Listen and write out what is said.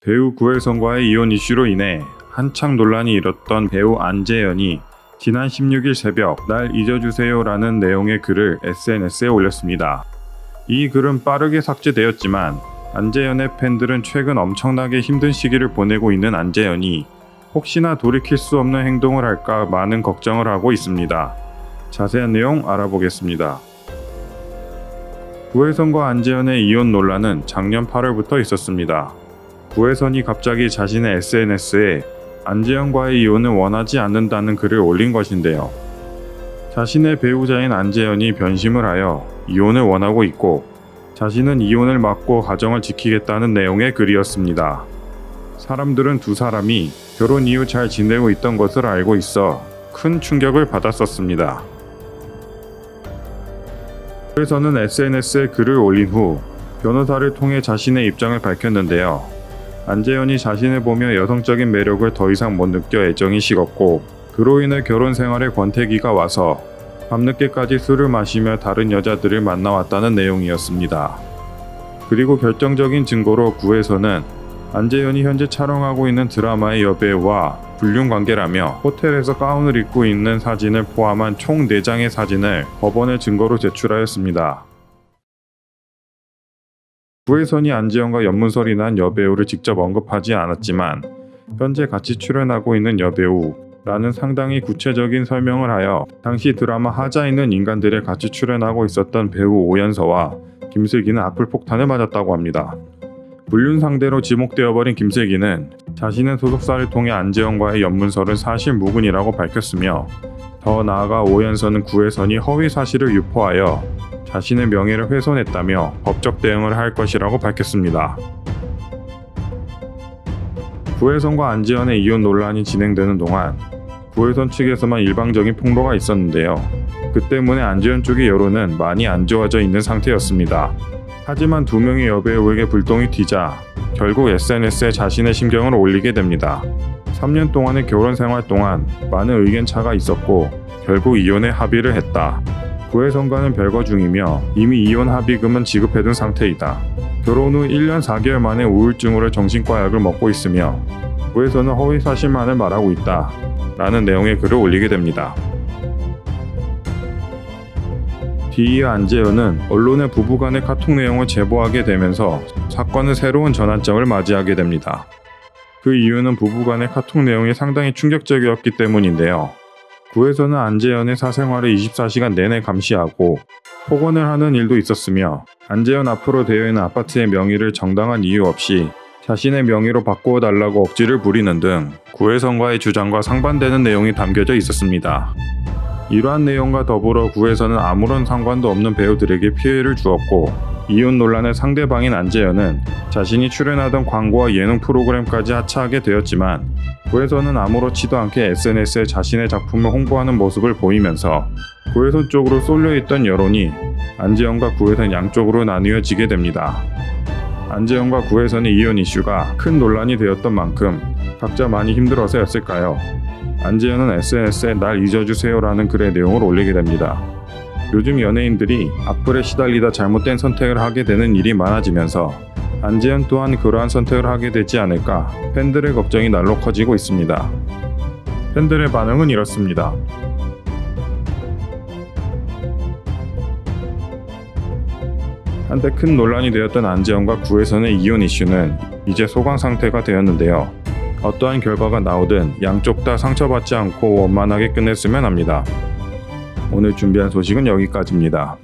배우 구혜선과의 이혼 이슈로 인해 한창 논란이 일었던 배우 안재현이 지난 16일 새벽 날 잊어주세요라는 내용의 글을 SNS에 올렸습니다. 이 글은 빠르게 삭제되었지만 안재현의 팬들은 최근 엄청나게 힘든 시기를 보내고 있는 안재현이 혹시나 돌이킬 수 없는 행동을 할까 많은 걱정을 하고 있습니다. 자세한 내용 알아보겠습니다. 구혜선과 안재현의 이혼 논란은 작년 8월부터 있었습니다. 구혜선이 갑자기 자신의 SNS에 안재현과의 이혼을 원하지 않는다는 글을 올린 것인데요. 자신의 배우자인 안재현이 변심을 하여 이혼을 원하고 있고 자신은 이혼을 막고 가정을 지키겠다는 내용의 글이었습니다. 사람들은 두 사람이 결혼 이후 잘 지내고 있던 것을 알고 있어 큰 충격을 받았었습니다. 구혜선은 SNS에 글을 올린 후 변호사를 통해 자신의 입장을 밝혔는데요. 안재현이 자신을 보며 여성적인 매력을 더 이상 못 느껴 애정이 식었고 그로 인해 결혼 생활에 권태기가 와서 밤늦게까지 술을 마시며 다른 여자들을 만나왔다는 내용이었습니다. 그리고 결정적인 증거로 구혜선은 안재현이 현재 촬영하고 있는 드라마의 여배우와 불륜 관계라며 호텔에서 가운을 입고 있는 사진을 포함한 총 4장의 사진을 법원에 증거로 제출하였습니다. 구혜선이 안재현과 연문설이 난 여배우를 직접 언급하지 않았지만 현재 같이 출연하고 있는 여배우라는 상당히 구체적인 설명을 하여 당시 드라마 하자에 있는 인간들에 같이 출연하고 있었던 배우 오연서와 김슬기는 악플폭탄을 맞았다고 합니다. 불륜 상대로 지목되어버린 김슬기는 자신의 소속사를 통해 안재현과의 연문설은 사실 무근이라고 밝혔으며 더 나아가 오연서는 구혜선이 허위 사실을 유포하여 자신의 명예를 훼손했다며 법적 대응을 할 것이라고 밝혔습니다. 구혜선과 안재현의 이혼 논란이 진행되는 동안 구혜선 측에서만 일방적인 폭로가 있었는데요. 그 때문에 안재현 쪽의 여론은 많이 안 좋아져 있는 상태였습니다. 하지만 두 명의 여배우에게 불똥이 튀자 결국 SNS에 자신의 심경을 올리게 됩니다. 3년 동안의 결혼 생활 동안 많은 의견 차가 있었고 결국 이혼에 합의를 했다. 구혜선과는 별거 중이며 이미 이혼 합의금은 지급해둔 상태이다. 결혼 후 1년 4개월 만에 우울증으로 정신과 약을 먹고 있으며 구혜선은 허위 사실만을 말하고 있다. 라는 내용의 글을 올리게 됩니다. 뒤이어 안재현은 언론에 부부간의 카톡 내용을 제보하게 되면서 사건은 새로운 전환점을 맞이하게 됩니다. 그 이유는 부부간의 카톡 내용이 상당히 충격적이었기 때문인데요. 구혜선은 안재현의 사생활을 24시간 내내 감시하고 폭언을 하는 일도 있었으며 안재현 앞으로 되어 있는 아파트의 명의를 정당한 이유 없이 자신의 명의로 바꾸어 달라고 억지를 부리는 등 구혜선과의 주장과 상반되는 내용이 담겨져 있었습니다. 이러한 내용과 더불어 구혜선은 아무런 상관도 없는 배우들에게 피해를 주었고 이혼 논란의 상대방인 안재현은 자신이 출연하던 광고와 예능 프로그램까지 하차하게 되었지만 구혜선은 아무렇지도 않게 SNS에 자신의 작품을 홍보하는 모습을 보이면서 구혜선 쪽으로 쏠려있던 여론이 안재현과 구혜선 양쪽으로 나뉘어지게 됩니다. 안재현과 구혜선의 이혼 이슈가 큰 논란이 되었던 만큼 각자 많이 힘들어서였을까요? 안재현은 SNS에 날 잊어주세요라는 글의 내용을 올리게 됩니다. 요즘 연예인들이 악플에 시달리다 잘못된 선택을 하게 되는 일이 많아지면서 안재현 또한 그러한 선택을 하게 되지 않을까 팬들의 걱정이 날로 커지고 있습니다. 팬들의 반응은 이렇습니다. 한때 큰 논란이 되었던 안재현과 구혜선의 이혼 이슈는 이제 소강 상태가 되었는데요. 어떠한 결과가 나오든 양쪽 다 상처받지 않고 원만하게 끝냈으면 합니다. 오늘 준비한 소식은 여기까지입니다.